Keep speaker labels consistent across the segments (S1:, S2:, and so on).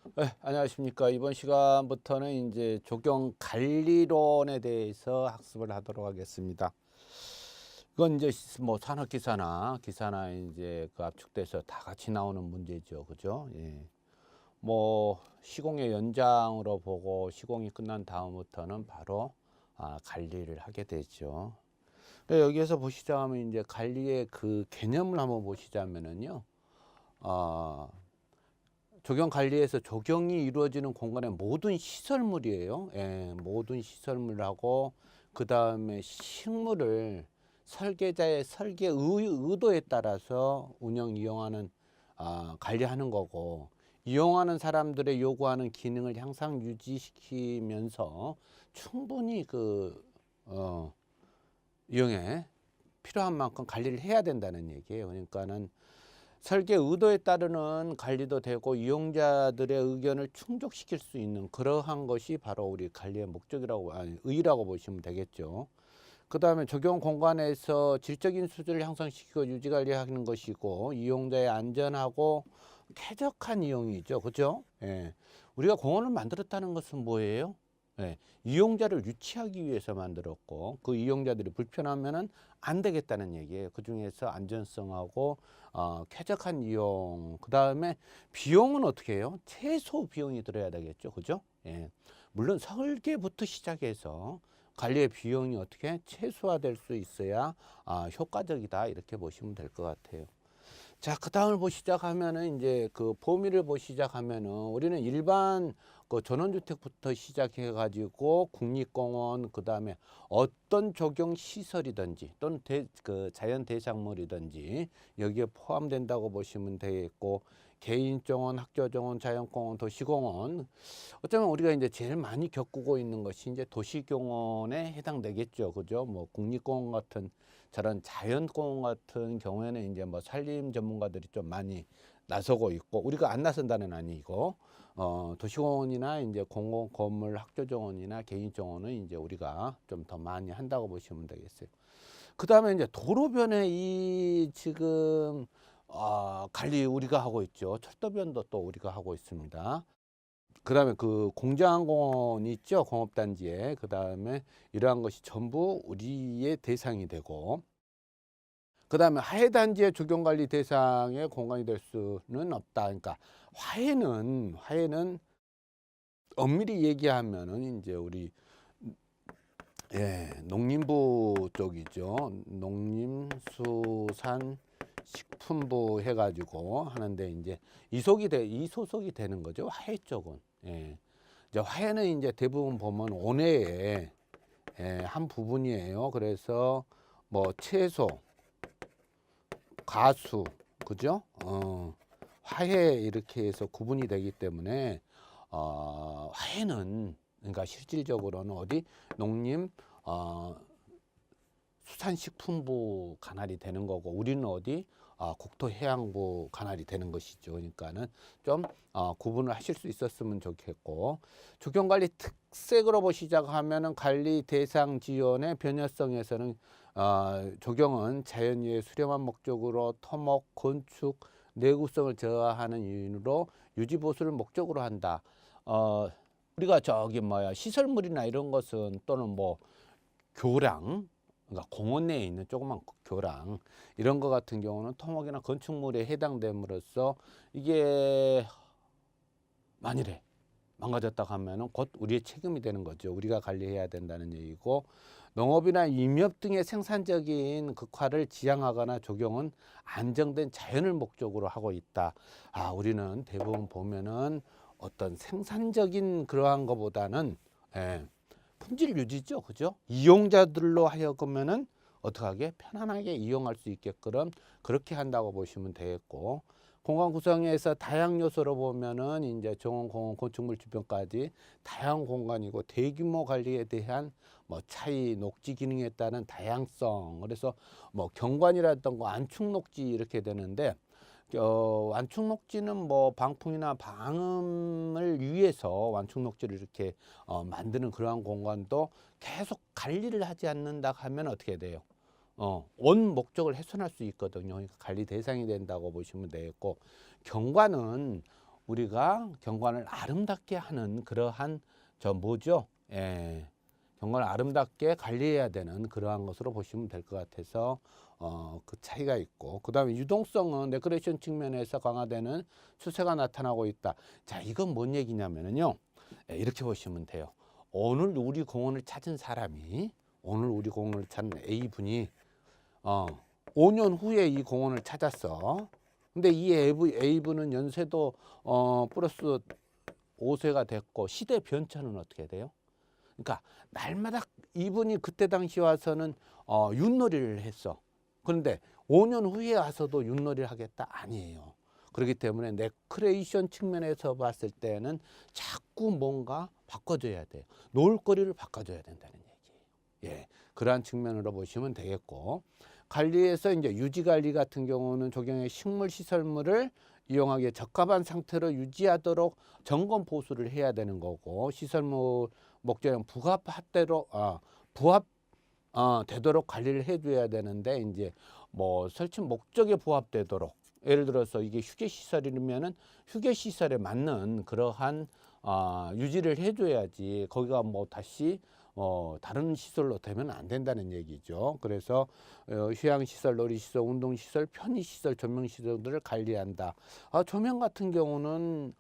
S1: 네, 안녕하십니까. 이번 시간부터는 이제 조경 관리론에 대해서 학습을 하도록 하겠습니다. 이건 이제 뭐 기사나 이제 그 압축돼서 다 같이 나오는 문제죠. 그죠? 예. 뭐 시공의 연장으로 보고 시공이 끝난 다음부터는 바로 관리를 하게 되죠. 여기에서 보시자면 이제 관리의 그 개념을 한번 보시자면은요. 아, 조경 관리에서 조경이 이루어지는 공간의 모든 시설물이에요. 예, 모든 시설물하고 그 다음에 식물을 설계자의 설계 의도에 따라서 이용하는 관리하는 거고, 이용하는 사람들의 요구하는 기능을 향상 유지시키면서 충분히 이용에 필요한 만큼 관리를 해야 된다는 얘기예요. 그러니까는 설계 의도에 따르는 관리도 되고 이용자들의 의견을 충족시킬 수 있는 그러한 것이 바로 우리 관리의 목적이라고, 의의라고 보시면 되겠죠. 그 다음에 적용 공간에서 질적인 수준을 향상시키고 유지 관리하는 것이고, 이용자의 안전하고 쾌적한 이용이죠. 그죠? 예. 우리가 공원을 만들었다는 것은 뭐예요? 예. 이용자를 유치하기 위해서 만들었고, 그 이용자들이 불편하면은 안 되겠다는 얘기예요. 그 중에서 안전성하고 쾌적한 이용, 그 다음에 비용은 어떻게 해요? 최소 비용이 들어야 되겠죠. 그죠? 예. 물론 설계부터 시작해서 관리의 비용이 어떻게 최소화될 수 있어야 효과적이다, 이렇게 보시면 될 것 같아요. 자, 그 다음을 보시 시작하면은 이제 그 범위를 보시 시작하면은 우리는 일반 그 전원주택부터 시작해 가지고 국립공원, 그 다음에 어떤 조경 시설이든지 또는 그 자연 대상물이든지 여기에 포함된다고 보시면 되겠고, 개인정원, 학교정원, 자연공원, 도시공원, 어쩌면 우리가 이제 제일 많이 겪고 있는 것이 이제 도시공원에 해당되겠죠. 그죠? 뭐 국립공원 같은 저런 자연공원 같은 경우에는 이제 뭐 산림 전문가들이 좀 많이 나서고 있고, 우리가 안 나선다는 아니고, 도시공원이나 이제 공공 건물 학교 정원이나 개인 정원은 이제 우리가 좀 더 많이 한다고 보시면 되겠어요. 그 다음에 이제 도로변에 이 지금 관리 우리가 하고 있죠. 철도변도 또 우리가 하고 있습니다. 그 다음에 그 공장공원이 있죠. 공업단지에. 그 다음에 이러한 것이 전부 우리의 대상이 되고, 그 다음에 하해단지의 조경관리 대상의 공간이 될 수는 없다. 그러니까 화해는 엄밀히 얘기하면은 이제 우리 농림부 쪽이죠. 농림수산식품부 해가지고 하는데 이제 이소속이 되는 거죠. 화해 쪽은. 예. 이제 화해는 이제 대부분 보면 온해의 한 부분이에요. 그래서 뭐 채소, 가수, 그죠? 화해 이렇게 해서 구분이 되기 때문에 화해는, 그러니까 실질적으로는 어디 농림 수산식품부 관할이 되는 거고, 우리는 어디 국토해양부 관할이 되는 것이죠. 그러니까는 좀 구분을 하실 수 있었으면 좋겠고, 조경관리 특색으로 시작하면은 관리 대상 지연의 변형성에서는 조경은 자연유해 수렴한 목적으로 토목, 건축, 내구성을 저하하는 이유로 유지 보수를 목적으로 한다. 우리가 시설물이나 이런 것은, 또는 뭐 교량, 그러니까 공원 내에 있는 조그만 교량 이런 거 같은 경우는 토목이나 건축물에 해당됨으로써 이게 만일에 망가졌다 하면은 곧 우리의 책임이 되는 거죠. 우리가 관리해야 된다는 얘기고, 농업이나 임업 등의 생산적인 극화를 지향하거나 조경은 안정된 자연을 목적으로 하고 있다. 우리는 대부분 보면은 어떤 생산적인 그러한 것보다는 품질 유지죠. 그죠? 이용자들로 하여금은 어떻게 하게 편안하게 이용할 수 있게끔 그렇게 한다고 보시면 되겠고, 공간 구성에서 다양 요소로 보면은 이제 정원, 공원, 건축물 주변까지 다양한 공간이고, 대규모 관리에 대한 뭐 차이, 녹지 기능에 따른 다양성, 그래서 뭐 경관이라든가 안축 녹지 이렇게 되는데, 완충 녹지는 뭐 방풍이나 방음을 위해서 완충 녹지를 이렇게 만드는 그러한 공간도 계속 관리를 하지 않는다 하면 어떻게 돼요? 원 목적을 훼손할 수 있거든요. 그러니까 관리 대상이 된다고 보시면 되겠고, 경관은 우리가 경관을 아름답게 하는 그러한 뭐죠? 경관을 아름답게 관리해야 되는 그러한 것으로 보시면 될 것 같아서 그 차이가 있고, 그 다음에 유동성은 데코레이션 측면에서 강화되는 추세가 나타나고 있다. 자, 이건 뭔 얘기냐면요, 이렇게 보시면 돼요. 오늘 우리 공원을 찾은 사람이, 오늘 우리 공원을 찾은 A분이 5년 후에 이 공원을 찾았어. 근데 이 A분은 연세도 플러스 5세가 됐고, 시대 변천은 어떻게 돼요? 그러니까 날마다 이분이 그때 당시 와서는 윷놀이를 했어. 그런데 5년 후에 와서도 윷놀이를 하겠다? 아니에요. 그렇기 때문에 레크레이션 측면에서 봤을 때는 자꾸 뭔가 바꿔줘야 돼요. 놀거리를 바꿔줘야 된다는 얘기예요. 예, 그러한 측면으로 보시면 되겠고, 관리에서 이제 유지 관리 같은 경우는 조경의 식물 시설물을 이용하기에 적합한 상태로 유지하도록 점검 보수를 해야 되는 거고, 시설물 목적형 되도록 관리를 해줘야 되는데, 이제 뭐 설치 목적에 부합되도록, 예를 들어서 이게 휴게 시설이면은 휴게 시설에 맞는 그러한 유지를 해줘야지, 거기가 뭐 다시 다른 시설로 되면 안 된다는 얘기죠. 그래서 휴양시설, 놀이시설, 운동시설, 편의시설, 조명시설들을 관리한다. 조명 같은 경우는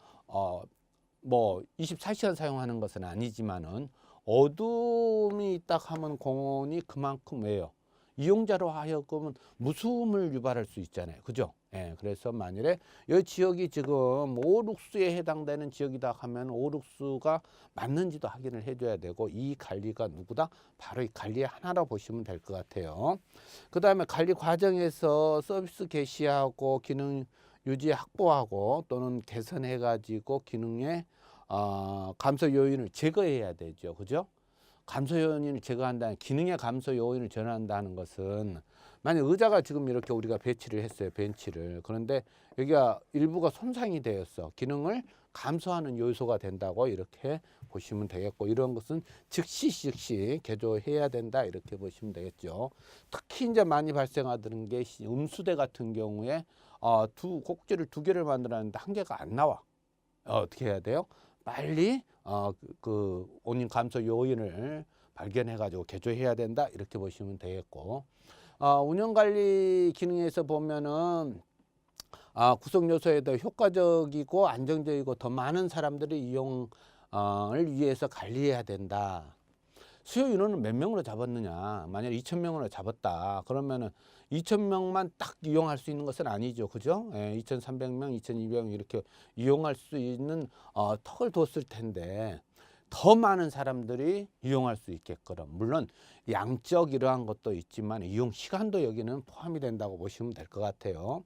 S1: 뭐 24시간 사용하는 것은 아니지만은, 어둠이 딱 하면 공원이 그만큼 왜요? 이용자로 하여금은 무서움을 유발할 수 있잖아요. 그죠? 예, 그래서 만일에 이 지역이 지금 오룩수에 해당되는 지역이다 하면 오룩수가 맞는지도 확인을 해줘야 되고, 이 관리가 누구다? 바로 이 관리의 하나로 보시면 될 것 같아요. 그 다음에 관리 과정에서 서비스 개시하고 기능 유지 확보하고 또는 개선해 가지고 기능의 감소 요인을 제거해야 되죠. 그죠? 감소 요인을 제거한다는, 기능의 감소 요인을 전환한다는 것은, 만약 의자가 지금 이렇게 우리가 배치를 했어요. 벤치를. 그런데 여기가 일부가 손상이 되었어. 기능을 감소하는 요소가 된다고 이렇게 보시면 되겠고, 이런 것은 즉시 개조해야 된다 이렇게 보시면 되겠죠. 특히 이제 많이 발생하는 게 음수대 같은 경우에 꼭지를 2개를 만들었는데 1개가 안 나와. 어떻게 해야 돼요? 빨리 그 원인 감소 요인을 발견해 가지고 개조해야 된다 이렇게 보시면 되겠고, 운영관리 기능에서 보면은 구성 요소에 더 효과적이고 안정적이고 더 많은 사람들의 이용을 위해서 관리해야 된다. 수요 인원은 몇 명으로 잡았느냐? 만약 2,000명으로 잡았다. 그러면은 2,000명만 딱 이용할 수 있는 것은 아니죠. 그죠? 2,300명, 2,200명 이렇게 이용할 수 있는 턱을 뒀을 텐데, 더 많은 사람들이 이용할 수 있게끔, 물론 양적 이러한 것도 있지만 이용 시간도 여기는 포함이 된다고 보시면 될 것 같아요.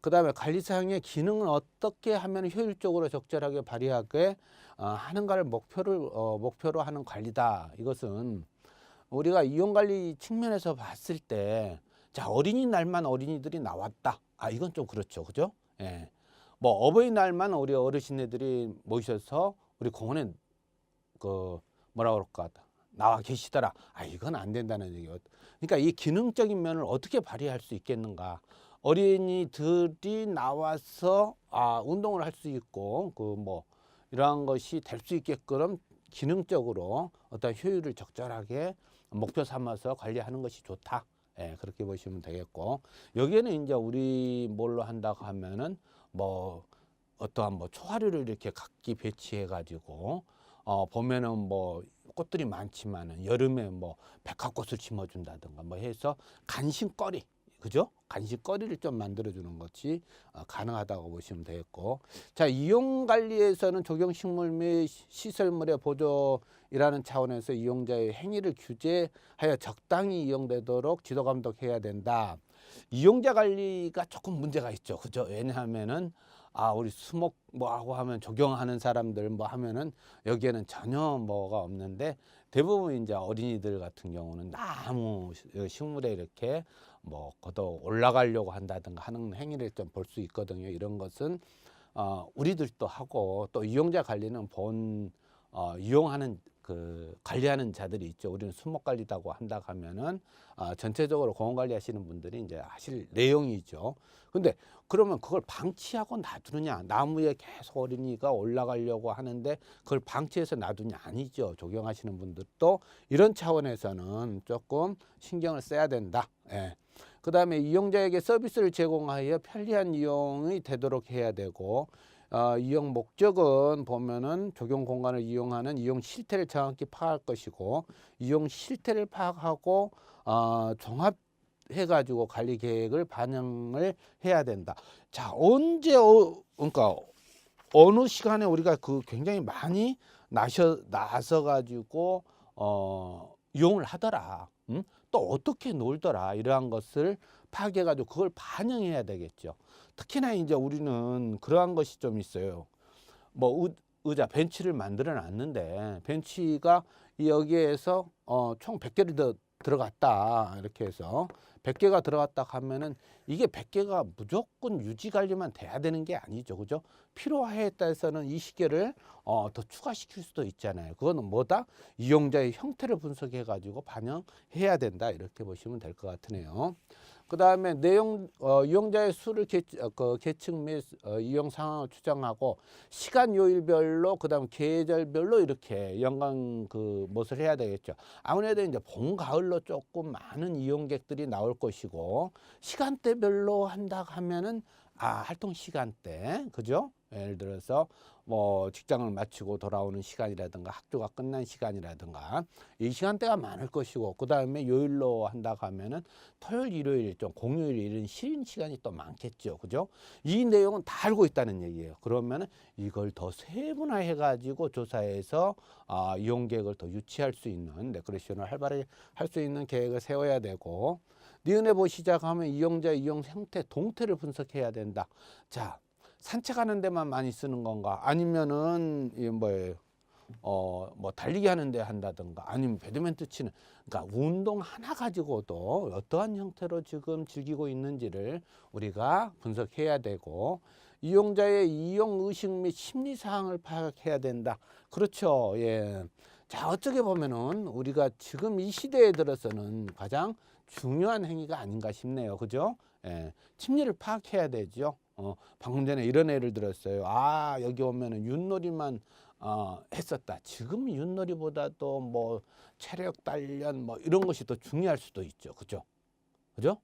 S1: 그 다음에 관리사항의 기능은 어떻게 하면 효율적으로 적절하게 발휘하게 하는가를 목표로 하는 관리다. 이것은 우리가 이용관리 측면에서 봤을 때, 자, 어린이날만 어린이들이 나왔다. 이건 좀 그렇죠. 그죠? 예. 뭐 어버이날만 우리 어르신들이 모셔서 우리 공원에 뭐라 그럴까, 나와 계시더라. 이건 안 된다는 얘기예요. 그러니까 이 기능적인 면을 어떻게 발휘할 수 있겠는가. 어린이들이 나와서 운동을 할 수 있고 이러한 것이 될 수 있게끔 기능적으로 어떤 효율을 적절하게 목표 삼아서 관리하는 것이 좋다. 예, 그렇게 보시면 되겠고, 여기에는 이제 우리 뭘로 한다고 하면은 어떠한 초하루를 이렇게 각기 배치해 가지고 보면은 꽃들이 많지만은 여름에 백합꽃을 심어준다든가 해서 간식거리, 그죠? 간식거리를 좀 만들어주는 것이 가능하다고 보시면 되겠고, 자, 이용관리에서는 조경식물 및 시설물의 보조이라는 차원에서 이용자의 행위를 규제하여 적당히 이용되도록 지도 감독해야 된다. 이용자 관리가 조금 문제가 있죠. 그죠? 왜냐하면은 우리 수목 하고 하면 조경하는 사람들 하면은 여기에는 전혀 뭐가 없는데, 대부분 이제 어린이들 같은 경우는 나무 식물에 이렇게 걷어 올라가려고 한다든가 하는 행위를 좀 볼 수 있거든요. 이런 것은 우리들도 하고, 또 이용자 관리는 이용하는 관리하는 자들이 있죠. 우리는 수목 관리다고 한다 하면은 전체적으로 공원 관리하시는 분들이 이제 하실 내용이죠. 근데 그러면 그걸 방치하고 놔두느냐? 나무에 계속 어린이가 올라가려고 하는데 그걸 방치해서 놔두냐? 아니죠. 적용하시는 분들도 이런 차원에서는 조금 신경을 써야 된다. 예. 그 다음에 이용자에게 서비스를 제공하여 편리한 이용이 되도록 해야 되고, 이용 목적은 보면은 적용 공간을 이용하는 이용 실태를 정확히 파악할 것이고, 이용 실태를 파악하고 종합해가지고 관리 계획을 반영을 해야 된다. 자, 언제 그러니까 어느 시간에 우리가 그 굉장히 많이 나서 가지고 이용을 하더라. 또 어떻게 놀더라. 이러한 것을 파악해 가지고 그걸 반영해야 되겠죠. 특히나 이제 우리는 그러한 것이 좀 있어요. 뭐 의자 벤치를 만들어 놨는데 벤치가 여기에서 총 100개를 더 들어갔다. 이렇게 해서 100개가 들어갔다 하면은 이게 100개가 무조건 유지 관리만 돼야 되는 게 아니죠. 그죠? 필요에 따라서는 이 시계를 더 추가시킬 수도 있잖아요. 그거는 뭐다? 이용자의 형태를 분석해 가지고 반영해야 된다. 이렇게 보시면 될 것 같으네요. 그 다음에 이용자의 수를 계층 및 이용 상황을 추정하고 시간 요일별로 그 다음 계절별로 이렇게 연간 뭣을 해야 되겠죠. 아무래도 이제 봄 가을로 조금 많은 이용객들이 나올 것이고 시간대별로 한다 하면은 활동 시간대, 그죠? 예를 들어서 뭐 직장을 마치고 돌아오는 시간이라든가 학교가 끝난 시간이라든가 이 시간대가 많을 것이고, 그 다음에 요일로 한다 하면은 토요일, 일요일 좀 공휴일 이런 쉬는 시간이 또 많겠죠. 그죠? 이 내용은 다 알고 있다는 얘기예요. 그러면은 이걸 더 세분화해 가지고 조사해서 이용 계획을 더 유치할 수 있는 레크레이션을 활발하게 할 수 있는 계획을 세워야 되고, 니은에 시작하면 이용자의 이용 형태, 동태를 분석해야 된다. 자, 산책하는 데만 많이 쓰는 건가? 아니면은 뭐예요? 뭐 달리기 하는 데 한다든가, 아니면 배드민턴 치는, 그러니까 운동 하나 가지고도 어떠한 형태로 지금 즐기고 있는지를 우리가 분석해야 되고, 이용자의 이용 의식 및 심리 사항을 파악해야 된다. 그렇죠. 예. 자, 어떻게 보면은 우리가 지금 이 시대에 들어서는 가장 중요한 행위가 아닌가 싶네요. 그죠? 예. 심리를 파악해야 되죠. 방금 전에 이런 예를 들었어요. 여기 오면은 윷놀이만 했었다. 지금 윷놀이보다도 뭐 체력 단련 뭐 이런 것이 더 중요할 수도 있죠. 그죠? 그죠?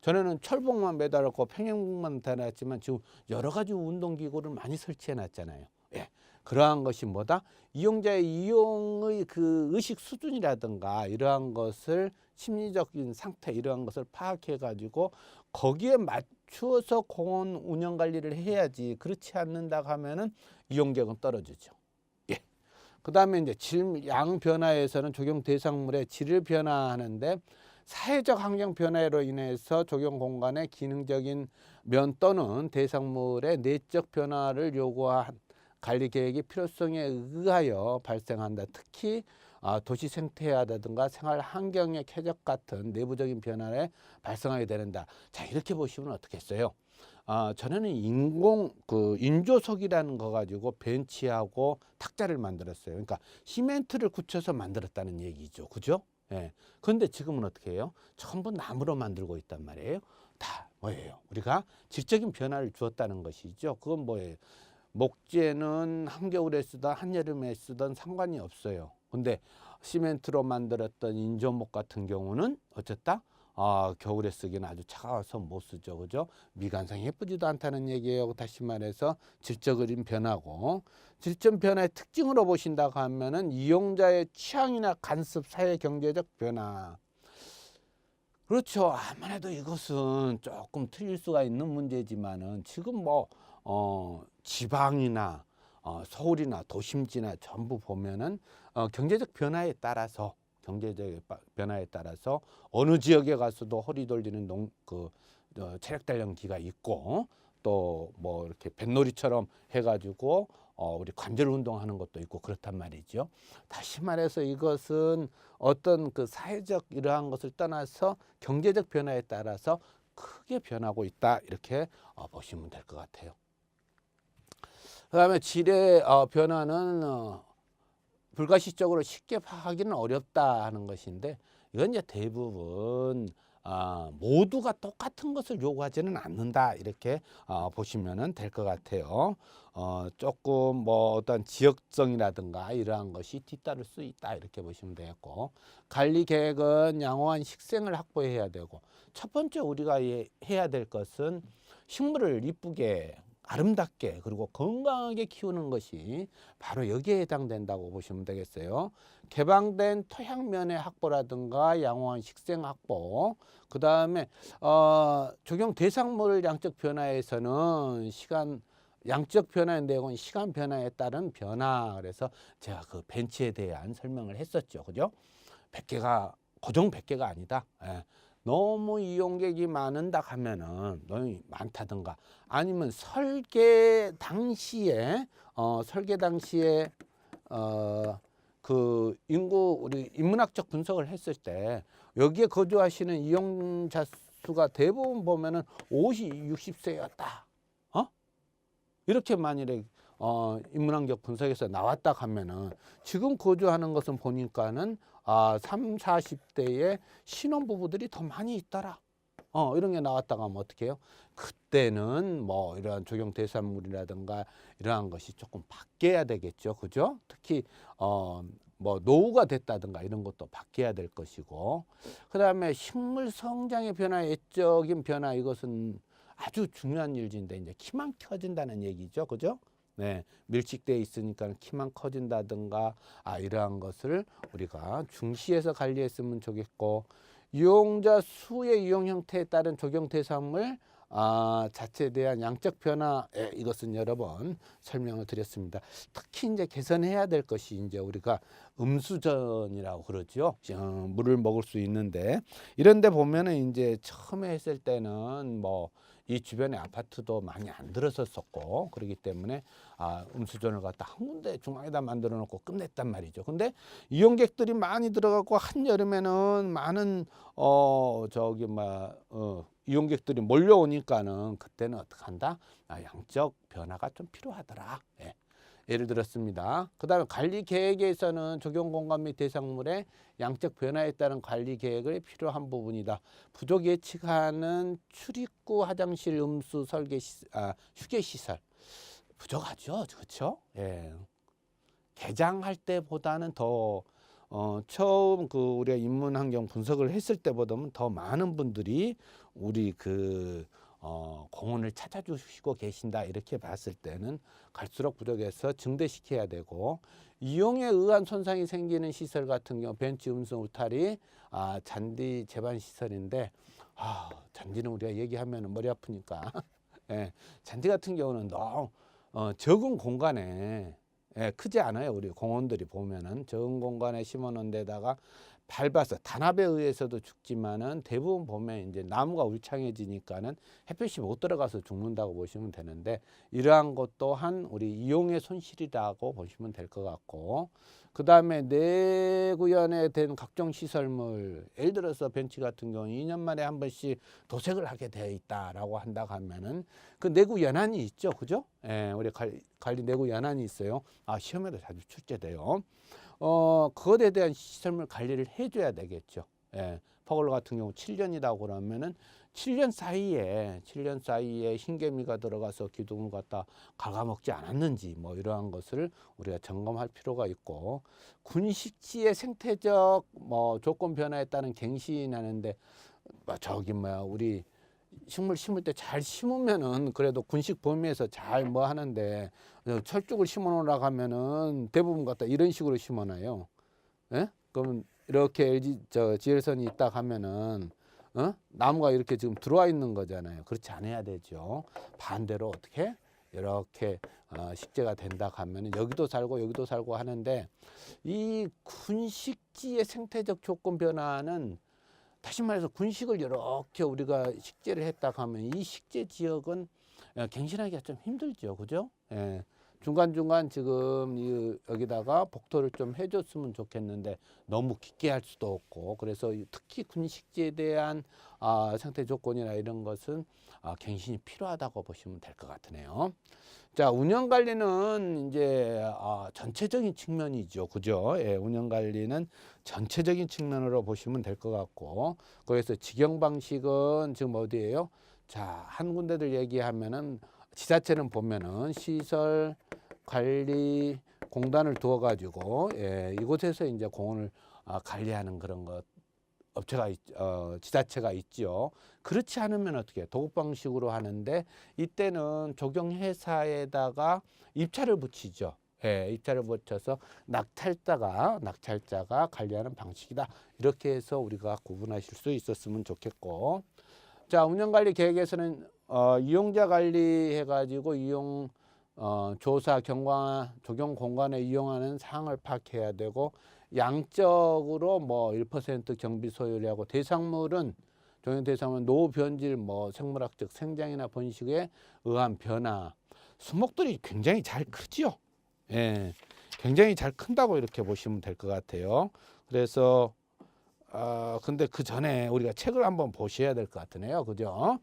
S1: 전에는 철봉만 매달았고 평행봉만 달았지만 지금 여러 가지 운동기구를 많이 설치해 놨잖아요. 예. 그러한 것이 뭐다? 이용자의 이용의 그 의식 수준이라든가 이러한 것을 심리적인 상태 이러한 것을 파악해 가지고 거기에 맞추어서 공원 운영 관리를 해야지, 그렇지 않는다 하면은 이용객은 떨어지죠. 예. 그 다음에 이제 양 변화에서는 적용 대상물의 질을 변화하는데 사회적 환경 변화로 인해서 적용 공간의 기능적인 면 또는 대상물의 내적 변화를 요구한 관리 계획의 필요성에 의하여 발생한다. 특히 도시 생태화라든가 생활 환경의 쾌적 같은 내부적인 변화에 발생하게 되는다. 자, 이렇게 보시면 어떻겠어요? 전에는 인조석이라는 거 가지고 벤치하고 탁자를 만들었어요. 그러니까 시멘트를 굳혀서 만들었다는 얘기죠. 그죠? 예. 그런데 지금은 어떻게 해요? 전부 나무로 만들고 있단 말이에요. 다 뭐예요? 우리가 질적인 변화를 주었다는 것이죠. 그건 뭐예요? 목재는 한겨울에 쓰던 한여름에 쓰던 상관이 없어요. 근데 시멘트로 만들었던 인조목 같은 경우는 어쨌다? 겨울에 쓰기는 아주 차가워서 못 쓰죠. 그죠? 미관상이 예쁘지도 않다는 얘기예요. 다시 말해서 질적인 변화고, 질적 변화의 특징으로 보신다고 하면은 이용자의 취향이나 간섭, 사회 경제적 변화. 그렇죠. 아무래도 이것은 조금 틀릴 수가 있는 문제지만은 지금 지방이나 서울이나 도심지나 전부 보면은 경제적 변화에 따라서 어느 지역에 가서도 허리 돌리는 체력 단련기가 있고, 또 뭐 이렇게 뱃놀이처럼 해가지고 우리 관절 운동하는 것도 있고 그렇단 말이죠. 다시 말해서 이것은 어떤 그 사회적 이러한 것을 떠나서 경제적 변화에 따라서 크게 변하고 있다, 이렇게 보시면 될 것 같아요. 그 다음에 질의 변화는 불가시적으로 쉽게 파악하기는 어렵다 하는 것인데, 이건 이제 대부분 모두가 똑같은 것을 요구하지는 않는다 이렇게 보시면 될 것 같아요. 조금 뭐 어떤 지역성이라든가 이러한 것이 뒤따를 수 있다 이렇게 보시면 되겠고, 관리 계획은 양호한 식생을 확보해야 되고, 첫 번째 우리가 해야 될 것은 식물을 이쁘게 아름답게 그리고 건강하게 키우는 것이 바로 여기에 해당된다고 보시면 되겠어요. 개방된 토양면의 확보라든가 양호한 식생 확보, 그 다음에 적용 대상물 양적 변화에서는 양적 변화의 내용은 시간 변화에 따른 변화. 그래서 제가 그 벤치에 대한 설명을 했었죠. 그죠? 100개가 고정 100개가 아니다. 예. 너무 이용객이 많은다 하면은 너무 많다든가, 아니면 설계 당시에 그 인구 우리 인문학적 분석을 했을 때 여기에 거주하시는 이용자 수가 대부분 보면은 50, 60세였다. 이렇게 만일에 인문학적 분석에서 나왔다 하면은 지금 거주하는 것은 보니까는 3, 40대의 신혼부부들이 더 많이 있더라. 이런 게 나왔다가 하면 어떻게 해요? 그때는 뭐 이러한 적용 대상물이라든가 이러한 것이 조금 바뀌어야 되겠죠. 그죠? 특히 뭐 노후가 됐다든가 이런 것도 바뀌어야 될 것이고, 그 다음에 식물 성장의 변화, 애적인 변화, 이것은 아주 중요한 일인데 이제 키만 커진다는 얘기죠. 그죠? 네, 밀집되어 있으니까 키만 커진다든가 이러한 것을 우리가 중시해서 관리했으면 좋겠고, 이용자 수의 이용 형태에 따른 적용 대상물 자체에 대한 양적 변화, 이것은 여러 번 설명을 드렸습니다. 특히 이제 개선해야 될 것이 이제 우리가 음수전이라고 그러죠. 물을 먹을 수 있는데, 이런데 보면은 이제 처음에 했을 때는 뭐 이 주변에 아파트도 많이 안 들어섰었고, 그렇기 때문에 음수전을 갖다 한 군데 중앙에다 만들어 놓고 끝냈단 말이죠. 근데 이용객들이 많이 들어가고 한여름에는 많은 이용객들이 몰려오니까는 그때는 어떻게 한다? 양적 변화가 좀 필요하더라. 예. 예를 들었습니다. 그 다음에 관리 계획에서는 적용 공간 및 대상물의 양적 변화에 따른 관리 계획을 필요한 부분이다. 부족 예측하는 출입구, 화장실, 음수, 설계, 휴게 시설 부족하죠. 그렇죠? 예. 개장할 때보다는 더 처음 우리가 인문환경 분석을 했을 때보다는 더 많은 분들이 우리 공원을 찾아주시고 계신다 이렇게 봤을 때는 갈수록 부족해서 증대시켜야 되고, 이용에 의한 손상이 생기는 시설 같은 경우 벤치, 음수, 울타리, 잔디 제반 시설인데 잔디는 우리가 얘기하면 머리 아프니까 예, 잔디 같은 경우는 너무 적은 공간에 크지 않아요. 우리 공원들이 보면은 적은 공간에 심어 놓은 데다가 밟아서 단압에 의해서도 죽지만은 대부분 보면 이제 나무가 울창해지니까는 햇볕이 못 들어가서 죽는다고 보시면 되는데, 이러한 것 또한 우리 이용의 손실이라고 보시면 될 것 같고, 그 다음에 내구연에 된 각종 시설물, 예를 들어서 벤치 같은 경우는 2년 만에 한 번씩 도색을 하게 되어 있다라고 한다고 하면은 그 내구 연한이 있죠. 그죠? 예, 우리 관리 내구 연한이 있어요. 시험에도 자주 출제돼요. 그것에 대한 시설물 관리를 해줘야 되겠죠. 예, 퍼글러 같은 경우 7년이라고 그러면은 7년 사이에 흰개미가 들어가서 기둥을 갖다 갉아먹지 않았는지 뭐 이러한 것을 우리가 점검할 필요가 있고, 군식지의 생태적 조건 변화에 따른 갱신하는데 우리 식물 심을 때 잘 심으면은 그래도 군식 범위에서 잘 하는데, 철쭉을 심어 놓으라고 하면은 대부분 갖다 이런 식으로 심어 놔요. 예? 그러면 이렇게 지열선이 있다 하면은 나무가 이렇게 지금 들어와 있는 거잖아요. 그렇지 않아야 되죠. 반대로 어떻게 이렇게 식재가 된다 하면은 여기도 살고 하는데, 이 군식지의 생태적 조건 변화는 다시 말해서 군식을 이렇게 우리가 식재를 했다 하면 이 식재 지역은 갱신하기가 좀 힘들죠. 그죠? 예. 중간중간 지금 여기다가 복토를 좀 해줬으면 좋겠는데 너무 깊게 할 수도 없고, 그래서 특히 군식지에 대한 생태 조건이나 이런 것은 갱신이 필요하다고 보시면 될 것 같으네요. 자, 운영 관리는 이제 전체적인 측면이죠. 그죠? 예, 운영 관리는 전체적인 측면으로 보시면 될 것 같고, 그래서 직영 방식은 지금 어디예요? 자, 한 군데들 얘기하면은 지자체는 보면은 시설 관리 공단을 두어 가지고 예, 이곳에서 이제 공원을 관리하는 그런 것 업체가 지자체가 있죠. 그렇지 않으면 어떻게 해요? 도급 방식으로 하는데 이때는 조경회사에다가 입찰을 붙이죠. 예, 입찰을 붙여서 낙찰자가 관리하는 방식이다. 이렇게 해서 우리가 구분하실 수 있었으면 좋겠고, 자, 운영관리 계획에서는 이용자 관리해 가지고 이용 조사 경관 조경 공간에 이용하는 사항을 파악해야 되고, 양적으로 뭐 1% 경비 소요율하고 대상물은 조경 대상물은 노후 변질 뭐 생물학적 생장이나 번식에 의한 변화, 수목들이 굉장히 잘 크죠. 예, 굉장히 잘 큰다고 이렇게 보시면 될 것 같아요. 그래서 근데 그 전에 우리가 책을 한번 보셔야 될 것 같으네요. 그죠?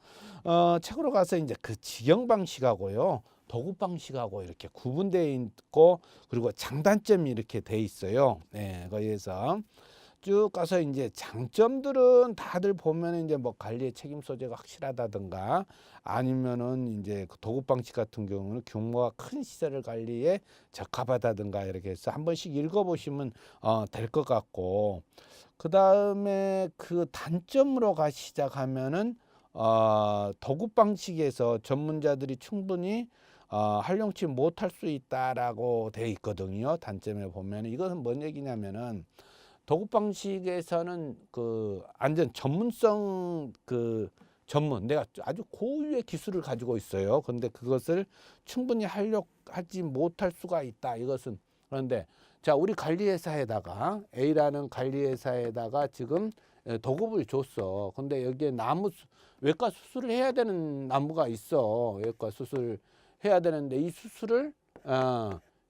S1: 책으로 가서 이제 그 직영 방식하고요, 도급 방식하고 이렇게 구분되어 있고, 그리고 장단점이 이렇게 돼 있어요. 네, 거기에서 쭉 가서 이제 장점들은 다들 보면 이제 뭐 관리의 책임 소재가 확실하다든가, 아니면은 이제 그 도급 방식 같은 경우는 규모가 큰 시설을 관리에 적합하다든가, 이렇게 해서 한 번씩 읽어보시면 될 것 같고, 그 다음에 그 단점으로 시작하면은 도급 방식에서 전문자들이 충분히 활용치 못할 수 있다라고 돼 있거든요. 단점에 보면 이것은 뭔 얘기냐면은, 도급 방식에서는 그 안전 전문성 내가 아주 고유의 기술을 가지고 있어요. 그런데 그것을 충분히 하지 못할 수가 있다. 이것은, 그런데 자, 우리 관리회사에다가 A라는 관리회사에다가 지금 도급을 줬어. 근데 여기에 외과 수술을 해야 되는 나무가 있어. 외과 수술 해야 되는데 이 수술을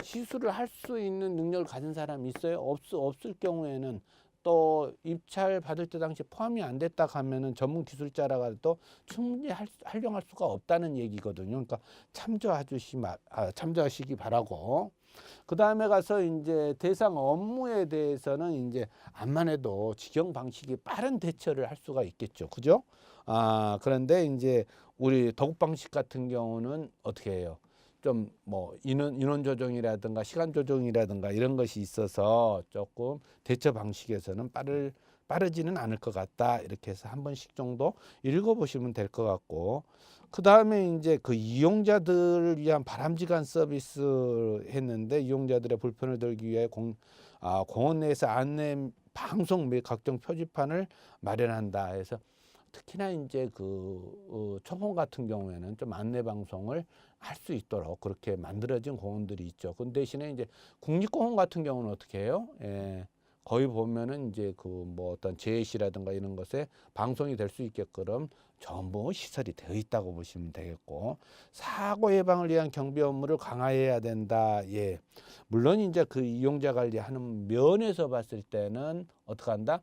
S1: 시술을 할 수 있는 능력을 가진 사람이 있어요? 없을 경우에는, 또 입찰 받을 때 당시 포함이 안 됐다 하면은 전문 기술자라가 또 충분히 활용할 수가 없다는 얘기거든요. 그러니까 참조하시기 바라고. 그 다음에 가서 이제 대상 업무에 대해서는 이제 암만 해도 직영 방식이 빠른 대처를 할 수가 있겠죠. 그죠? 그런데 이제 우리 도급 방식 같은 경우는 어떻게 해요? 좀 뭐 인원 조정이라든가 시간 조정이라든가 이런 것이 있어서 조금 대처 방식에서는 빠르지는 않을 것 같다. 이렇게 해서 한 번씩 정도 읽어보시면 될 것 같고, 그 다음에 이제 그 이용자들을 위한 바람직한 서비스 했는데, 이용자들의 불편을 덜기 위해 공원 내에서 안내 방송 및 각종 표지판을 마련한다 해서, 특히나 이제 초봉 같은 경우에는 좀 안내 방송을 할 수 있도록 그렇게 만들어진 공원들이 있죠. 그 대신에 이제 국립공원 같은 경우는 어떻게 해요? 예, 거의 보면은 이제 뭐 어떤 재해시라든가 이런 것에 방송이 될 수 있게끔 전부 시설이 되어 있다고 보시면 되겠고, 사고 예방을 위한 경비 업무를 강화해야 된다. 예, 물론 이제 그 이용자 관리하는 면에서 봤을 때는 어떻게 한다?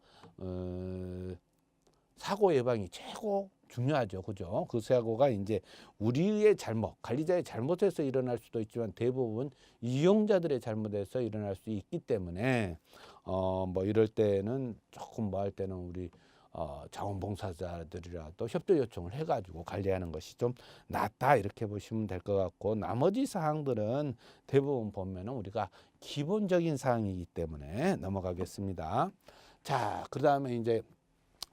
S1: 사고 예방이 최고 중요하죠. 그죠? 그 사고가 이제 우리의 관리자의 잘못에서 일어날 수도 있지만 대부분 이용자들의 잘못에서 일어날 수 있기 때문에 뭐 이럴 때는 조금 뭐 할 때는 우리 자원봉사자들이라도 협조 요청을 해가지고 관리하는 것이 좀 낫다, 이렇게 보시면 될 것 같고, 나머지 사항들은 대부분 보면은 우리가 기본적인 사항이기 때문에 넘어가겠습니다. 자, 그 다음에 이제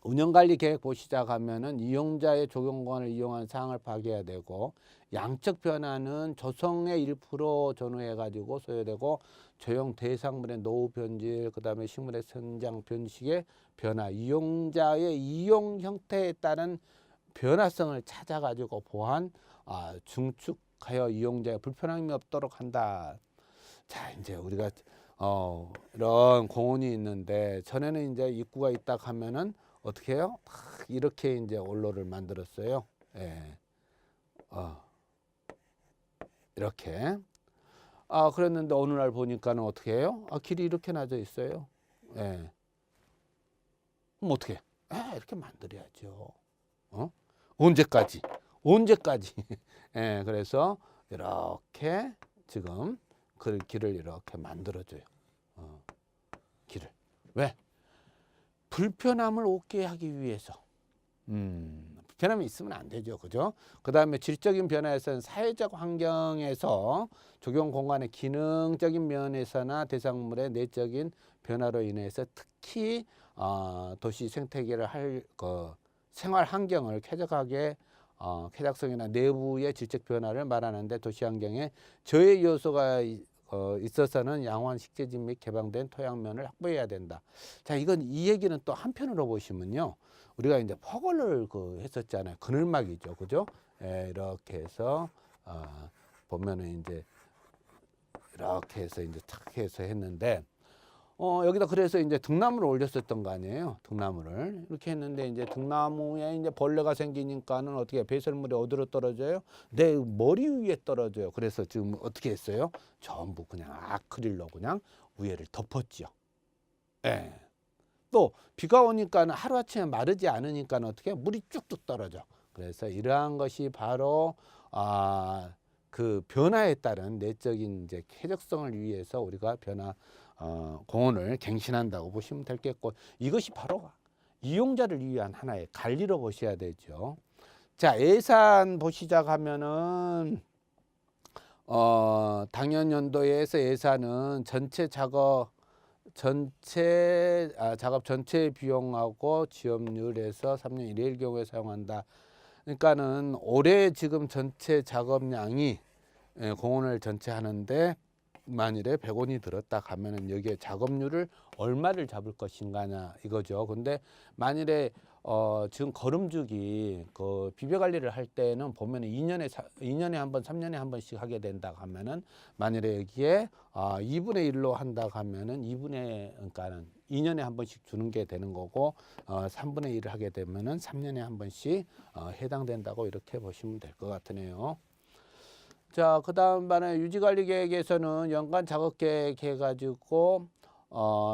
S1: 운영관리 계획 시작하면은 이용자의 조경공간을 이용한 사항을 파악해야 되고, 양적 변화는 조성의 1% 전후해 가지고 소요되고, 조용 대상물의 노후 변질, 그 다음에 식물의 성장 변식의 변화, 이용자의 이용 형태에 따른 변화성을 찾아 가지고 보완, 중축하여 이용자의 불편함이 없도록 한다. 자, 이제 우리가 이런 공원이 있는데, 전에는 이제 입구가 있다 하면은 어떻게 해요? 이렇게 이제 원로를 만들었어요. 예. 이렇게. 그랬는데 어느 날 보니까는 어떻게 해요? 길이 이렇게 나져 있어요. 예. 그럼 어떻게 해? 이렇게 만들어야죠. 언제까지? 언제까지? 예, 그래서 이렇게 지금 그 길을 이렇게 만들어줘요. 길을. 왜? 불편함을 없게 하기 위해서. 불편함이 있으면 안 되죠. 그죠? 그 다음에 질적인 변화에서는 사회적 환경에서 적용 공간의 기능적인 면에서나 대상물의 내적인 변화로 인해서 특히 도시 생태계를 할 생활 환경을 쾌적하게 쾌적성이나 내부의 질적 변화를 말하는데 도시 환경에 저해 요소가 있어서는 양호한 식재질 및 개방된 토양면을 확보해야 된다. 자, 이건 이 얘기는 또 한편으로 보시면요. 우리가 이제 퍼골을 했었잖아요. 그늘막이죠. 그죠? 예, 이렇게 해서 보면은 이제 이렇게 해서 이제 탁 해서 했는데 여기다 그래서 이제 등나무를 올렸었던 거 아니에요. 등나무를 이렇게 했는데 이제 등나무에 이제 벌레가 생기니까는 어떻게 배설물이 어디로 떨어져요? 내 머리 위에 떨어져요. 그래서 지금 어떻게 했어요? 전부 그냥 아크릴로 그냥 위에를 덮었지요. 예. 또 비가 오니까는 하루아침에 마르지 않으니까는 어떻게 물이 쭉쭉 떨어져. 그래서 이러한 것이 바로 그 변화에 따른 내적인 이제 쾌적성을 위해서 우리가 공원을 갱신한다고 보시면 되겠고, 이것이 바로 이용자를 위한 하나의 관리로 보셔야 되죠. 자, 예산 보시자 하면은 당연 연도에서 예산은 작업 전체 비용하고 지원율에서 3년 1회일 경우에 사용한다. 그러니까는 올해 지금 전체 작업량이 공원을 전체 하는데 만일에 100원이 들었다 하면은 여기에 작업률을 얼마를 잡을 것인가냐 이거죠. 근데 만일에 지금 거름주기 그 비벼 관리를 할 때는 보면은 2년에 한 번, 3년에 한 번씩 하게 된다 하면은 만일에 여기에 2분의 1로 한다 하면은 그러니까는 2년에 한 번씩 주는 게 되는 거고 3분의 1을 하게 되면은 3년에 한 번씩 해당된다고 이렇게 보시면 될 것 같으네요. 자, 그 다음 반에 유지관리계획에서는 연간 작업계획 해가지고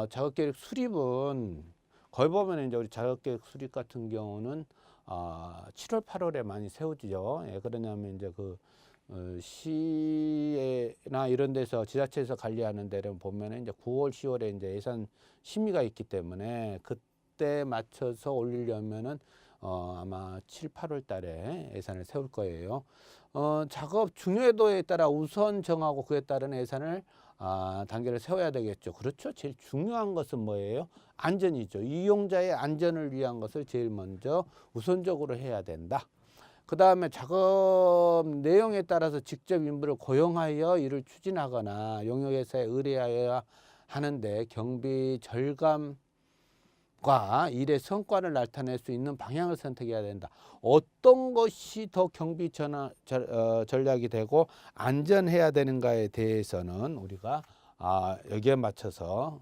S1: 작업계획 수립은 거의 보면 이제 우리 작업계획 수립 같은 경우는 7월 8월에 많이 세우죠. 예, 그러냐면 이제 그 시나 이런 데서 지자체에서 관리하는 데는 보면은 이제 9월 10월에 이제 예산 심의가 있기 때문에 그때 맞춰서 올리려면은 아마 7, 8월 달에 예산을 세울 거예요. 작업 중요도에 따라 우선 정하고 그에 따른 예산을 단계를 세워야 되겠죠. 그렇죠. 제일 중요한 것은 뭐예요? 안전이죠. 이용자의 안전을 위한 것을 제일 먼저 우선적으로 해야 된다. 그 다음에 작업 내용에 따라서 직접 인부를 고용하여 일을 추진하거나 용역회사에 의뢰하여야 하는데 경비 절감과 일의 성과를 나타낼 수 있는 방향을 선택해야 된다. 어떤 것이 더 경비 전략이 되고 안전해야 되는가에 대해서는 우리가 여기에 맞춰서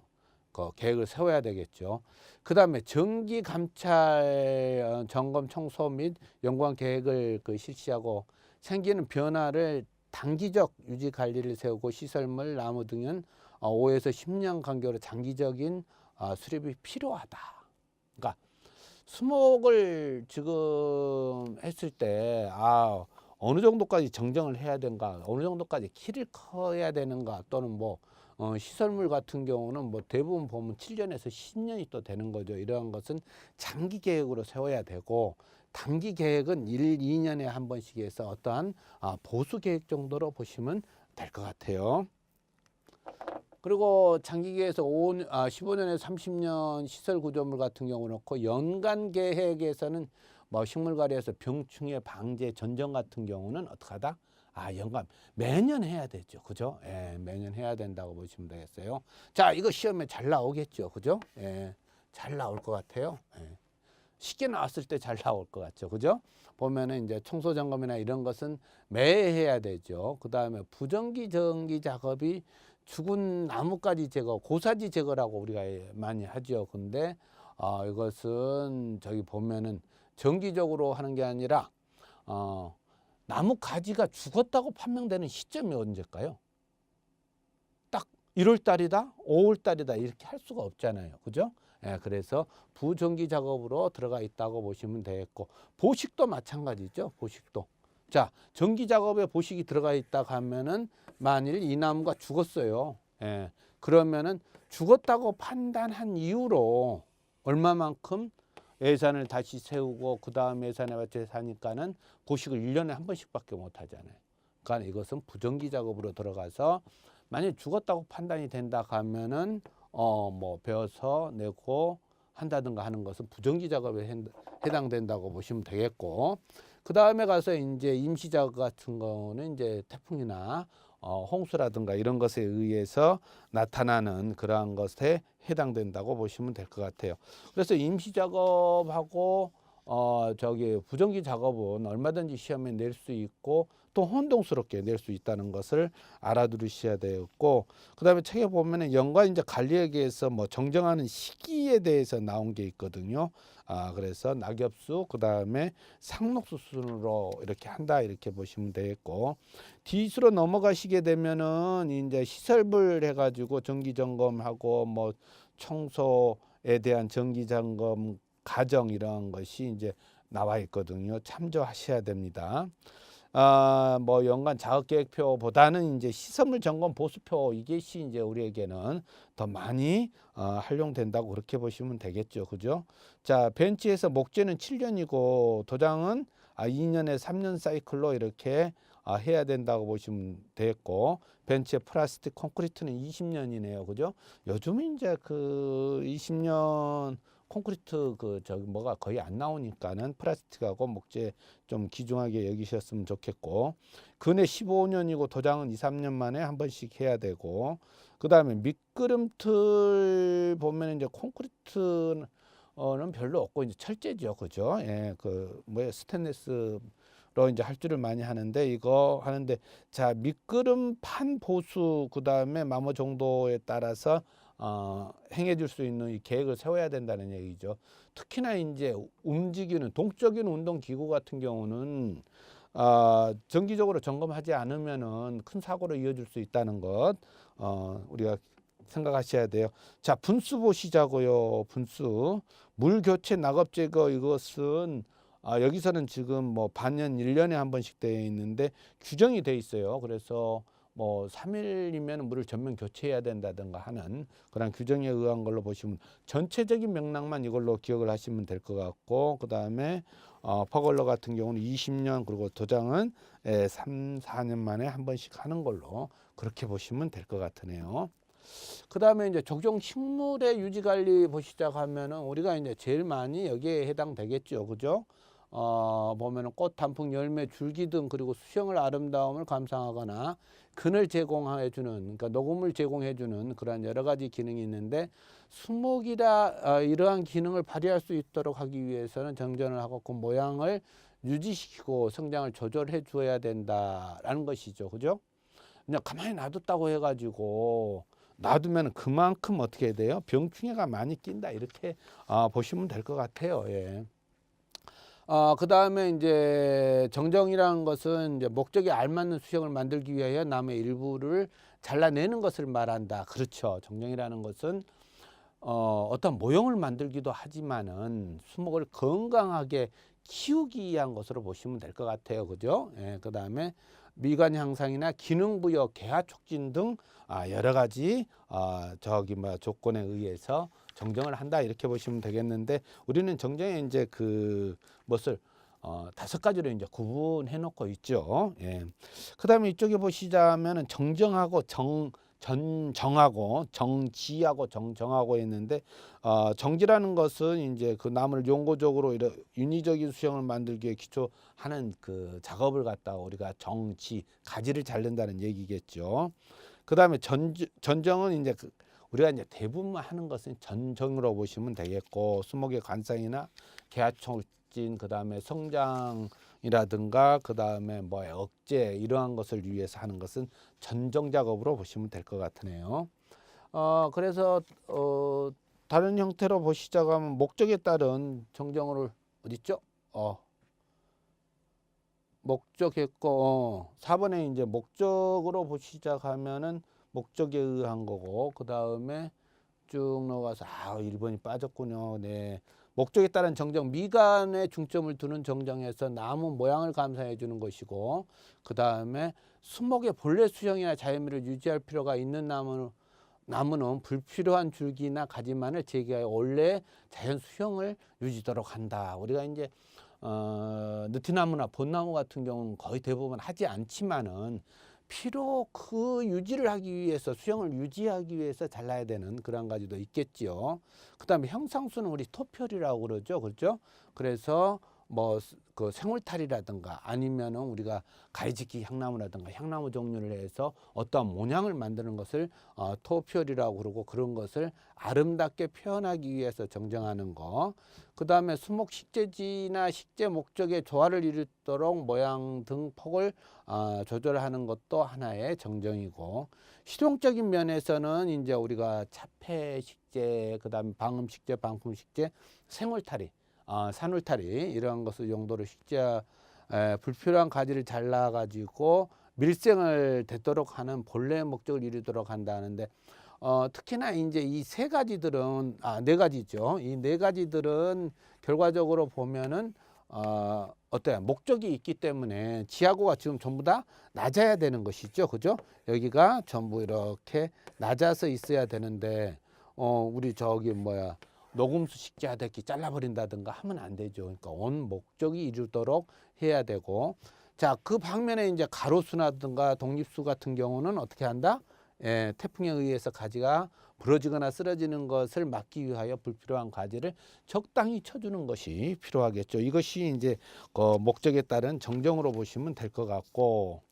S1: 계획을 세워야 되겠죠. 그 다음에 정기 감찰 점검 청소 및 연구원 계획을 실시하고 생기는 변화를 단기적 유지 관리를 세우고 시설물 나무 등은 5에서 10년 간격으로 장기적인 수립이 필요하다. 그러니까 수목을 지금 했을 때 어느 정도까지 정정을 해야 되는가, 어느 정도까지 키를 커야 되는가, 또는 뭐 시설물 같은 경우는 뭐 대부분 보면 7년에서 10년이 또 되는 거죠. 이러한 것은 장기 계획으로 세워야 되고, 단기 계획은 1, 2년에 한 번씩 해서 어떠한 보수 계획 정도로 보시면 될 것 같아요. 그리고 장기 계획에서 15년에서 30년 시설 구조물 같은 경우 놓고, 연간 계획에서는 뭐 식물 관리에서 병충해 방제 전정 같은 경우는 어떻게 하다? 연간 매년 해야 되죠. 그죠? 예, 매년 해야 된다고 보시면 되겠어요. 자, 이거 시험에 잘 나오겠죠. 그죠? 예, 잘 나올 것 같아요. 예. 쉽게 나왔을 때 잘 나올 것 같죠. 그죠? 보면은 이제 청소 점검이나 이런 것은 매해 해야 되죠. 그 다음에 부정기 정기 작업이 죽은 나무까지 제거, 고사지 제거라고 우리가 많이 하죠. 근데 이것은 저기 보면은 정기적으로 하는 게 아니라 나무 가지가 죽었다고 판명되는 시점이 언제일까요? 딱 1월 달이다, 5월 달이다 이렇게 할 수가 없잖아요. 그죠? 예, 그래서 부정기 작업으로 들어가 있다고 보시면 되겠고, 보식도 마찬가지죠. 보식도 자, 정기 작업에 보식이 들어가 있다 하면은 만일 이 나무가 죽었어요. 예. 그러면은 죽었다고 판단한 이후로 얼마만큼 예산을 다시 세우고 그 다음 예산에 맞춰 사니까는 보식을 1년에 한 번씩밖에 못 하잖아요. 그러니까 이것은 부정기 작업으로 들어가서 만약 죽었다고 판단이 된다 하면은 뭐 베어서 내고 한다든가 하는 것은 부정기 작업에 해당된다고 보시면 되겠고, 그 다음에 가서 이제 임시 작업 같은 거는 이제 태풍이나 홍수라든가 이런 것에 의해서 나타나는 그러한 것에 해당된다고 보시면 될 것 같아요. 그래서 임시 작업하고 저기 부정기 작업은 얼마든지 시험에 낼 수 있고 또 혼동스럽게 낼 수 있다는 것을 알아두셔야 되겠고, 그다음에 책에 보면은 연관 이제 관리에게서 뭐 정정하는 시기에 대해서 나온 게 있거든요. 그래서 낙엽수 그다음에 상록수 순으로 이렇게 한다 이렇게 보시면 되겠고, 뒤수로 넘어가시게 되면은 이제 시설물 해가지고 정기 점검하고 뭐 청소에 대한 정기 점검 과정 이런 것이 이제 나와 있거든요. 참조하셔야 됩니다. 뭐 연간 자업계획표보다는 이제 시설물 점검 보수표 이것이 이제 우리에게는 더 많이 활용된다고 그렇게 보시면 되겠죠. 그죠? 자, 벤치에서 목재는 7년이고 도장은 2년에 3년 사이클로 이렇게 해야 된다고 보시면 되겠고, 벤치의 플라스틱 콘크리트는 20년이네요. 그죠? 요즘은 이제 그 20년 콘크리트 그 저기 뭐가 거의 안 나오니까는 플라스틱하고 목재 좀 귀중하게 여기셨으면 좋겠고, 근해 15년이고 도장은 2, 3년 만에 한 번씩 해야 되고, 그 다음에 미끄럼틀 보면 이제 콘크리트는 별로 없고 이제 철제죠. 그죠? 예, 그 뭐야 스테인리스로 이제 할줄을 많이 하는데 이거 하는데, 자, 미끄럼판 보수 그 다음에 마모 정도에 따라서 행해 줄 수 있는 이 계획을 세워야 된다는 얘기죠. 특히나 이제 움직이는 동적인 운동 기구 같은 경우는 정기적으로 점검하지 않으면은 큰 사고로 이어질 수 있다는 것 우리가 생각하셔야 돼요. 자, 분수 보시자고요. 분수 물 교체 낙엽 제거 이것은 여기서는 지금 뭐 반년 1년에 한 번씩 되어 있는데 규정이 돼 있어요. 그래서 뭐 3일이면 물을 전면 교체해야 된다든가 하는 그런 규정에 의한 걸로 보시면, 전체적인 맥락만 이걸로 기억을 하시면 될 것 같고, 그 다음에 퍼걸러 같은 경우는 20년, 그리고 도장은 3, 4년 만에 한 번씩 하는 걸로 그렇게 보시면 될 것 같으네요. 그 다음에 이제 적정 식물의 유지 관리 보시자 하면은 우리가 이제 제일 많이 여기에 해당되겠죠. 그죠? 보면은 꽃, 단풍, 열매, 줄기 등 그리고 수영을 아름다움을 감상하거나 그늘 제공해 주는, 그러니까 녹음을 제공해 주는 그런 여러 가지 기능이 있는데, 수목이라 이러한 기능을 발휘할 수 있도록 하기 위해서는 정전을 하고 그 모양을 유지시키고 성장을 조절해 줘야 된다라는 것이죠. 그죠? 그냥 가만히 놔뒀다고 해가지고 놔두면 그만큼 어떻게 돼요? 병충해가 많이 낀다 이렇게 보시면 될 것 같아요. 예. 그 다음에 이제 정정이라는 것은 이제 목적에 알맞는 수형을 만들기 위하여 나무의 일부를 잘라내는 것을 말한다. 그렇죠. 정정이라는 것은 어떤 모형을 만들기도 하지만은 수목을 건강하게 키우기 위한 것으로 보시면 될 것 같아요. 그죠? 예, 그 다음에 미관 향상이나 기능 부여, 개화 촉진 등 여러 가지 저기 뭐 조건에 의해서 정정을 한다 이렇게 보시면 되겠는데, 우리는 정정에 이제 그 것을 5가지로 이제 구분해 놓고 있죠. 예. 그다음에 이쪽에 보시자면은 정정하고 정하고 정지하고 정정하고 했는데, 정지라는 것은 이제 그 나무를 용고적으로 이런 인위적인 수형을 만들기 위해 기초하는 그 작업을 갖다가 우리가 정지, 가지를 자른다는 얘기겠죠. 그다음에 전정은 이제 우리가 이제 대부분 하는 것은 전정으로 보시면 되겠고, 수목의 관상이나 개화촉진, 그다음에 성장이라든가 그다음에 뭐 억제 이러한 것을 위해서 하는 것은 전정 작업으로 보시면 될 것 같으네요. 그래서 다른 형태로 보시자고 하면 목적에 따른 정정을 어디 있죠? 목적했고 4번에 이제 목적으로 보시자하면은 목적에 의한 거고, 그 다음에 쭉 넘어가서 1번이 빠졌군요. 네, 목적에 따른 정정, 미간에 중점을 두는 정정에서 나무 모양을 감상해 주는 것이고, 그 다음에 수목의 본래 수형이나 자연미를 유지할 필요가 있는 나무는 불필요한 줄기나 가지만을 제거하여 원래 자연 수형을 유지도록 한다. 우리가 이제 느티나무나 벚나무 같은 경우는 거의 대부분 하지 않지만은 필요 그 유지를 하기 위해서, 수형을 유지하기 위해서 잘라야 되는 그런 가지도 있겠지요. 그 다음에 형상수는 우리 토피혈이라고 그러죠. 그렇죠? 그래서 뭐 그 생울탈이라든가 아니면은 우리가 가위집기 향나무라든가 향나무 종류를 해서 어떠한 모양을 만드는 것을 토피혈이라고 그러고, 그런 것을 아름답게 표현하기 위해서 정정하는 거. 그 다음에 수목 식재지나 식재 목적의 조화를 이루도록 모양 등 폭을 조절하는 것도 하나의 정정이고, 실용적인 면에서는 이제 우리가 차폐 식재, 그 다음에 방음 식재, 방품 식재, 생울타리, 산울타리 이러한 것을 용도로 식재, 불필요한 가지를 잘라 가지고 밀생을 되도록 하는 본래의 목적을 이루도록 한다는데, 특히나 이제 이 세 가지들은, 네 가지죠. 이 네 가지들은 결과적으로 보면은 어때요? 목적이 있기 때문에 지하고가 지금 전부 다 낮아야 되는 것이죠. 그죠? 여기가 전부 이렇게 낮아서 있어야 되는데, 우리 저기 뭐야, 녹음수 식재하듯이 잘라버린다든가 하면 안 되죠. 그러니까 원 목적이 이루도록 해야 되고, 자, 그 방면에 이제 가로수라든가 독립수 같은 경우는 어떻게 한다? 태풍에 의해서 가지가 부러지거나 쓰러지는 것을 막기 위하여 불필요한 가지를 적당히 쳐주는 것이 필요하겠죠. 이것이 이제 그 목적에 따른 정정으로 보시면 될 것 같고,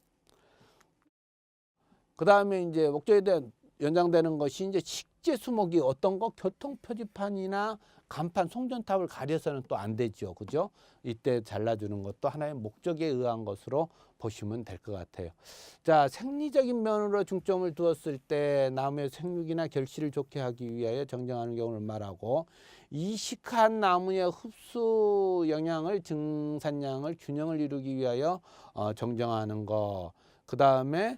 S1: 그 다음에 이제 목적에 대한 연장되는 것이 이제 식재 수목이 어떤 거, 교통 표지판이나 간판, 송전탑을 가려서는 또 안 되죠. 그죠? 이때 잘라주는 것도 하나의 목적에 의한 것으로 보시면 될 것 같아요. 자, 생리적인 면으로 중점을 두었을 때 나무의 생육이나 결실을 좋게 하기 위하여 정정하는 경우를 말하고, 이식한 나무의 흡수 영양을, 증산량을, 균형을 이루기 위하여 정정하는 거. 그 다음에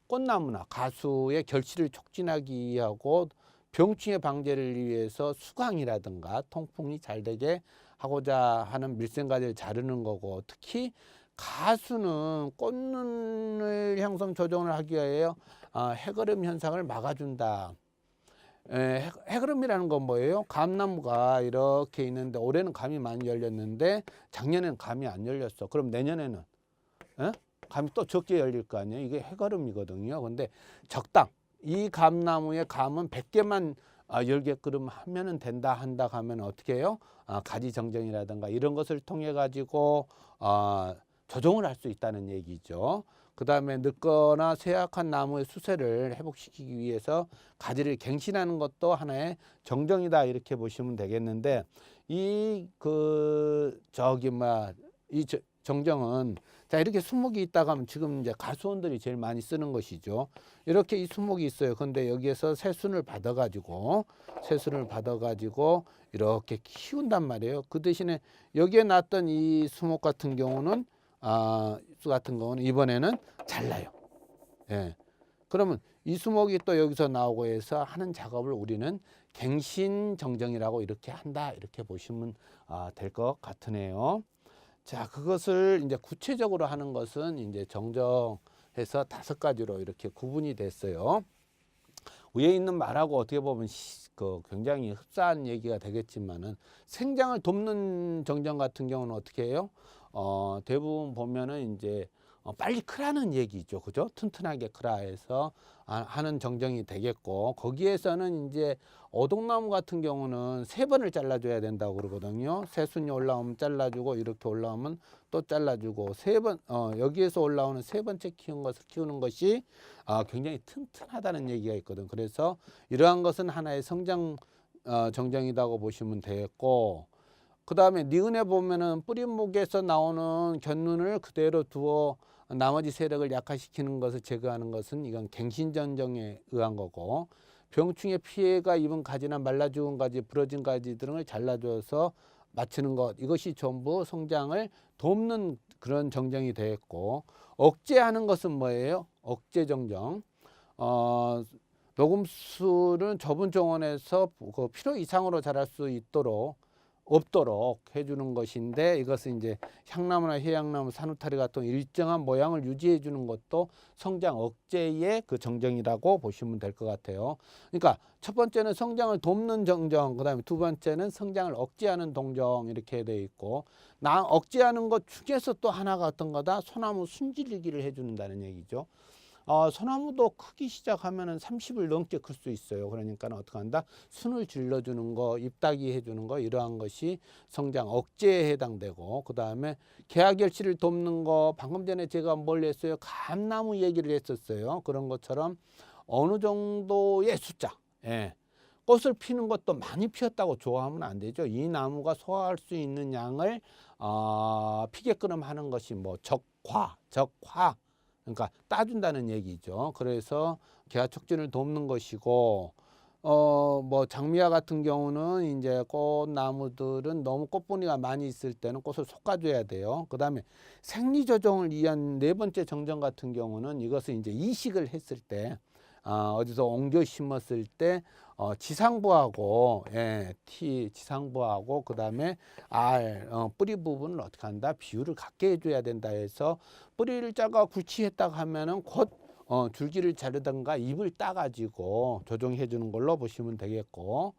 S1: 꽃나무나 가수의 결실을 촉진하기 위하고 병충해 방제를 위해서 수강이라든가 통풍이 잘 되게 하고자 하는 밀생가지를 자르는 거고, 특히 가수는 꽃눈을 향성 조정을 하기 위하여 해거름 현상을 막아준다. 해거름이라는 건 뭐예요? 감나무가 이렇게 있는데 올해는 감이 많이 열렸는데 작년에는 감이 안 열렸어. 그럼 내년에는 감이 또 적게 열릴 거 아니에요. 이게 해거름이거든요. 근데 적당, 이 감나무의 감은 100개만 열게끔 하면은 된다 한다 하면 어떻게 해요? 가지 정정이라든가 이런 것을 통해 가지고 조정을 할 수 있다는 얘기죠. 그 다음에 늙거나 쇠약한 나무의 수세를 회복시키기 위해서 가지를 갱신하는 것도 하나의 정정이다, 이렇게 보시면 되겠는데, 이 정정은, 자, 이렇게 수목이 있다가 하면 지금 이제 가수원들이 제일 많이 쓰는 것이죠. 이렇게 이 수목이 있어요. 근데 여기에서 새순을 받아가지고 이렇게 키운단 말이에요. 그 대신에 여기에 났던 이 수목 같은 경우는 이번에는 잘라요. 예. 그러면 이 수목이 또 여기서 나오고 해서 하는 작업을 우리는 갱신 정정이라고 이렇게 한다, 이렇게 보시면 될 것 같으네요. 자, 그것을 이제 구체적으로 하는 것은 이제 정정해서 5가지로 이렇게 구분이 됐어요. 위에 있는 말하고 어떻게 보면 굉장히 흡사한 얘기가 되겠지만은, 생장을 돕는 정정 같은 경우는 어떻게 해요? 대부분 보면은 이제 빨리 크라는 얘기죠. 그죠? 튼튼하게 크라 해서 하는 정정이 되겠고, 거기에서는 이제 오동나무 같은 경우는 3번을 잘라줘야 된다고 그러거든요. 새순이 올라오면 잘라주고, 이렇게 올라오면 또 잘라주고, 3번, 여기에서 올라오는 3번째 키우는 것이 굉장히 튼튼하다는 얘기가 있거든. 그래서 이러한 것은 하나의 성장 정정이라고 보시면 되겠고, 그 다음에 니은에 보면은 뿌리목에서 나오는 견눈을 그대로 두어 나머지 세력을 약화시키는 것을 제거하는 것은, 이건 갱신전정에 의한 거고, 병충해 피해가 입은 가지나 말라 죽은 가지, 부러진 가지 등을 잘라줘서 맞추는 것, 이것이 전부 성장을 돕는 그런 정정이 되겠고, 억제하는 것은 뭐예요? 억제 정정. 녹음술은 좁은 정원에서 그 필요 이상으로 자랄 수 없도록 해주는 것인데, 이것은 이제 향나무나 해양나무, 산후타리 같은 일정한 모양을 유지해 주는 것도 성장 억제의 그 정정이라고 보시면 될 것 같아요. 그러니까 첫 번째는 성장을 돕는 정정, 그 다음에 두 번째는 성장을 억제하는 동정, 이렇게 되어 있고, 억제하는 것 중에서 또 하나가 어떤 거다? 소나무 순질리기를 해준다는 얘기죠. 소나무도 크기 시작하면은 30을 넘게 클 수 있어요. 그러니까 어떻게 한다? 순을 질러주는 거, 잎따기 해주는 거, 이러한 것이 성장 억제에 해당되고, 그 다음에 개화결실을 돕는 거, 방금 전에 제가 뭘 했어요? 감나무 얘기를 했었어요. 그런 것처럼 어느 정도의 숫자, 예. 꽃을 피는 것도 많이 피었다고 좋아하면 안 되죠. 이 나무가 소화할 수 있는 양을 피게끔 하는 것이 뭐 적화, 그러니까 따준다는 얘기죠. 그래서 개화 촉진을 돕는 것이고, 뭐 장미화 같은 경우는 이제 꽃나무들은 너무 꽃분이가 많이 있을 때는 꽃을 솎아줘야 돼요. 그 다음에 생리 조정을 위한 네 번째 정정 같은 경우는 이것을 이제 이식을 했을 때, 어디서 옮겨 심었을 때 지상부하고, 지상부하고 그 다음에 뿌리 부분을 어떻게 한다? 비율을 같게 해줘야 된다 해서, 뿌리를 짜가 굵히했다가 하면은 곧 줄기를 자르던가 잎을 따가지고 조정해 주는 걸로 보시면 되겠고,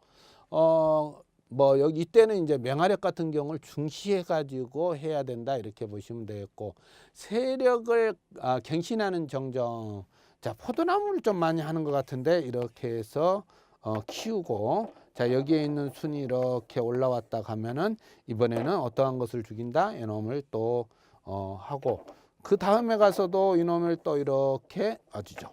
S1: 뭐 여기 이때는 이제 맹활약 같은 경우를 중시해 가지고 해야 된다, 이렇게 보시면 되겠고, 세력을 갱신하는 정정. 자, 포도나무를 좀 많이 하는 것 같은데, 이렇게 해서 키우고, 자, 여기에 있는 순이 이렇게 올라왔다 가면은 이번에는 어떠한 것을 죽인다? 이놈을 또 하고, 그 다음에 가서도 이놈을 또 이렇게 아주죠.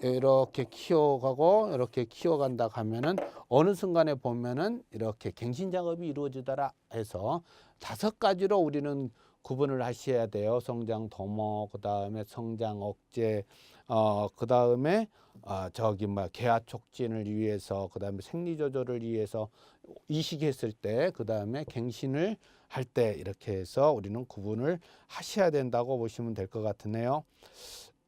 S1: 이렇게 키워가고 이렇게 키워간다 하면은 어느 순간에 보면은 이렇게 갱신 작업이 이루어지더라 해서 5가지로 우리는 구분을 하셔야 돼요. 성장 도모, 그 다음에 성장 억제, 그 다음에 저기 뭐 개화 촉진을 위해서, 그 다음에 생리 조절을 위해서 이식했을 때, 그 다음에 갱신을 할 때, 이렇게 해서 우리는 구분을 하셔야 된다고 보시면 될 것 같으네요.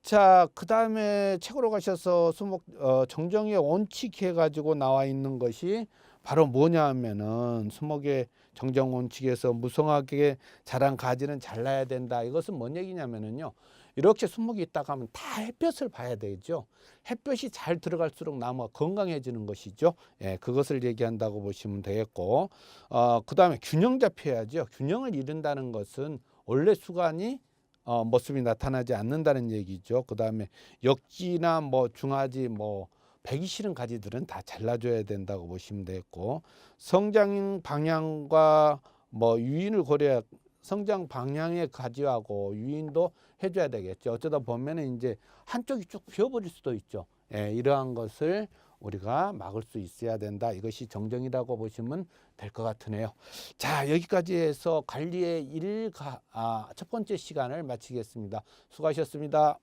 S1: 자, 그 다음에 책으로 가셔서 수목 정정의 원칙 해가지고 나와 있는 것이 바로 뭐냐 하면은, 수목의 정정 원칙에서 무성하게 자란 가지는 잘라야 된다. 이것은 뭔 얘기냐면은요, 이렇게 수목이 있다가 하면 다 햇볕을 봐야 되죠. 햇볕이 잘 들어갈수록 나무가 건강해지는 것이죠. 예, 그것을 얘기한다고 보시면 되겠고, 그 다음에 균형 잡혀야죠. 균형을 잃는다는 것은 원래 수간이 모습이 나타나지 않는다는 얘기죠. 그 다음에 역지나 뭐 중하지, 뭐 배기 싫은 가지들은 다 잘라줘야 된다고 보시면 되겠고, 성장 방향과 뭐 유인을 고려해, 성장 방향의 가지하고 유인도 해줘야 되겠죠. 어쩌다 보면은 이제 한쪽이 쭉 비어버릴 수도 있죠. 예, 이러한 것을 우리가 막을 수 있어야 된다. 이것이 정정이라고 보시면 될 것 같으네요. 자, 여기까지 해서 관리의 첫 번째 시간을 마치겠습니다. 수고하셨습니다.